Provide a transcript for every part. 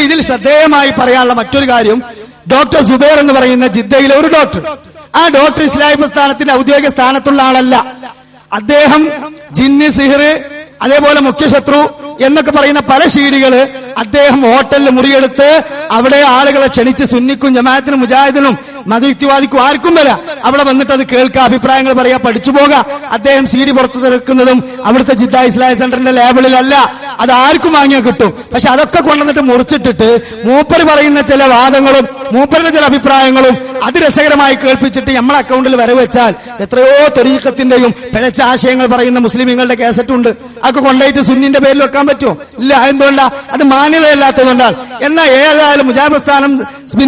ഇതിൽ ശ്രദ്ധേയമായി പറയാനുള്ള മറ്റൊരു കാര്യം, ഡോക്ടർ സുബൈർ എന്ന് പറയുന്ന ജിദ്ദയിലെ ഒരു ഡോക്ടർ, ആ ഡോക്ടർ ഇസ്ലാമിക പ്രസ്ഥാനത്തിന്റെ ഔദ്യോഗിക സ്ഥാനത്തുള്ള ആളല്ല. അദ്ദേഹം ജിന്ന്, സിഹിർ, അതേപോലെ മുഖ്യശത്രു എന്നൊക്കെ പറയുന്ന പല ശീടികള് അദ്ദേഹം ഹോട്ടലിൽ മുറിയെടുത്ത് അവിടെ ആളുകളെ ക്ഷണിച്ച് സുന്നിക്കും ജമാഅത്തിനും മുജാഹിദിനും മതയുക്തിവാദിക്കും ആർക്കും വരാം, അവിടെ വന്നിട്ട് അത് കേൾക്കുക, അഭിപ്രായങ്ങൾ പറയാ, പഠിച്ചു പോകാം. അദ്ദേഹം CD പുറത്തു തീർക്കുന്നതും അവിടുത്തെ ജിദ്ദ ഇസ്ലാമിക് സെന്ററിന്റെ ലേബിളിലല്ല, അത് ആർക്കും വാങ്ങിയാൽ കിട്ടും. പക്ഷെ അതൊക്കെ കൊണ്ടുവന്നിട്ട് മുറിച്ചിട്ടിട്ട് മൂപ്പര് പറയുന്ന ചില വാദങ്ങളും മൂപ്പരുടെ ചില അഭിപ്രായങ്ങളും അത് രസകരമായി കേൾപ്പിച്ചിട്ട് നമ്മളെ അക്കൗണ്ടിൽ വരവെച്ചാൽ എത്രയോ ത്വരീഖത്തിന്റെയും പിഴച്ച ആശയങ്ങൾ പറയുന്ന മുസ്ലിമീങ്ങളുടെ കാസറ്റ് ഉണ്ട്. അതൊക്കെ കൊണ്ടുപോയിട്ട് സുന്നിന്റെ പേരിൽ വെക്കാൻ പറ്റുമോ? ഇല്ല. എന്തുകൊണ്ടാ? അത് മാന്യതയല്ലാത്തതുകൊണ്ടാണ്. എന്നാൽ ഏതായാലും മുജാഹിദ് പ്രസ്ഥാനം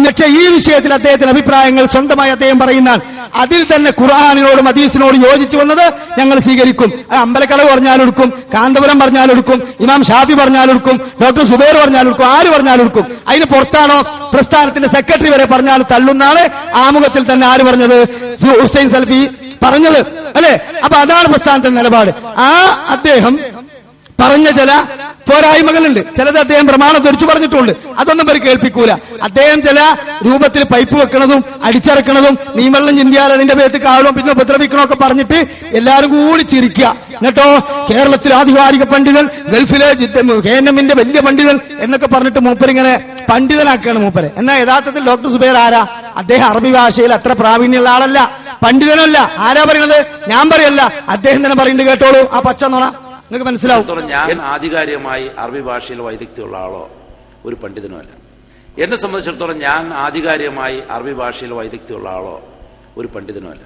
പക്ഷേ ഈ വിഷയത്തിൽ അദ്ദേഹത്തിന്റെ അഭിപ്രായങ്ങൾ സ്വന്തമായി അദ്ദേഹം പറയുന്നാൽ അതിൽ തന്നെ ഖുർആനിനോടും ഹദീസിനോട് യോജിച്ചു വന്നത് ഞങ്ങൾ സ്വീകരിക്കും. അമ്പലക്കടവ് പറഞ്ഞാലെടുക്കും, കാന്തപുരം പറഞ്ഞാലെടുക്കും, ഇമാം ഷാഫി പറഞ്ഞാലെടുക്കും, ഡോക്ടർ സുബൈർ പറഞ്ഞാലെടുക്കും, ആര് പറഞ്ഞാലെടുക്കും. അതിന് പുറത്താണോ? പ്രസ്ഥാനത്തിന്റെ സെക്രട്ടറി വരെ പറഞ്ഞാൽ തള്ളുന്നാണ് ആമുഖത്തിൽ തന്നെ ആര് പറഞ്ഞത്? ഹുസൈൻ സൽഫി പറഞ്ഞത് അല്ലെ? അപ്പൊ അതാണ് പ്രസ്ഥാനത്തിന്റെ നിലപാട്. ആ അദ്ദേഹം പറഞ്ഞ ചില പോരായ്മകളുണ്ട്, ചിലത് അദ്ദേഹം പ്രമാണം ധരിച്ചു പറഞ്ഞിട്ടുണ്ട്, അതൊന്നും പേര് കേൾപ്പിക്കൂല. അദ്ദേഹം ചില രൂപത്തിൽ പൈപ്പ് വെക്കണതും അടിച്ചിറക്കണതും നീവെള്ളം ചിന്തിയാൽ അതിന്റെ പേരത്ത് കാവലും പിന്നെ ഉപദ്രവിക്കണമൊക്കെ പറഞ്ഞിട്ട് എല്ലാവരും കൂടി ചിരിക്കുക. എന്നിട്ടോ കേരളത്തിലെ ആധികാരിക പണ്ഡിതൻ, ഗൾഫിലെ KNM-ന്റെ വലിയ പണ്ഡിതൻ എന്നൊക്കെ പറഞ്ഞിട്ട് മൂപ്പരിങ്ങനെ പണ്ഡിതനാക്കുകയാണ് മൂപ്പരെ. എന്നാൽ യഥാർത്ഥത്തിൽ ഡോക്ടർ സുബൈർ ആരാ? അദ്ദേഹം അറബി ഭാഷയിൽ അത്ര പ്രാവീണ്യമുള്ള ആളല്ല, പണ്ഡിതനല്ല. ആരാ പറയുന്നത്? ഞാൻ പറയല്ല, അദ്ദേഹം തന്നെ പറയുന്നുണ്ട്. കേട്ടോളൂ ആ പച്ച നോണ, നിങ്ങൾക്ക് മനസ്സിലാവും. ഞാൻ ആധികാരികമായി അറബി ഭാഷയിൽ വൈദഗ്ധ്യമുള്ള ആളോ ഒരു പണ്ഡിതനോ അല്ല. എന്നെ സംബന്ധിച്ചിടത്തോളം ഞാൻ ആധികാരികമായി അറബി ഭാഷയിൽ വൈദഗ്ധ്യമുള്ള ആളോ ഒരു പണ്ഡിതനോ അല്ല.